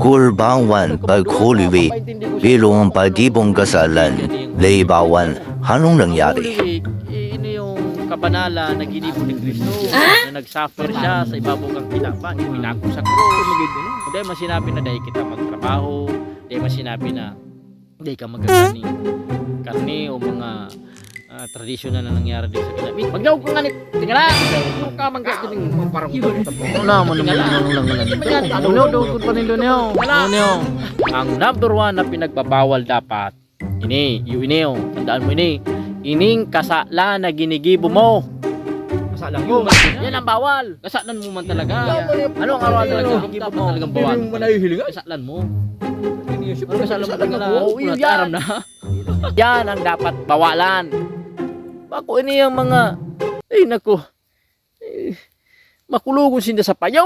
Gulbangwan paghuliwi, bilong pagdibong kasalan, laybawan, anong nangyari? Ini yung kabanala na ginibo ni Kristo na nag-suffer siya sa ibabaw kang kinapa, pinako sa krus. Hindi man sinabi na dahil kita magtrabaho, hindi man sinabi na hindi ka magagani karne o mga tradisyon na nangyari din sa kinabi. Pag daw ko nga nit, tingala, kung ka man gaya din parang wala mo naman lang. Ano daw kung panin doon niyo? Ang number one na pinagbabawal dapat, ini, tandaan mo ini, ining kasala na ginigibo mo. Kasalan mo. Yan ang bawal. Kasalan mo man talaga. Ano ang araw talaga? Ginigibo mo talagang bawal. Kasalan mo. Ano kasalan mo talaga? Aram na. Yan ang dapat bawalan. Bako ini yung mga, ay naku, makulugon sinda sa payaw.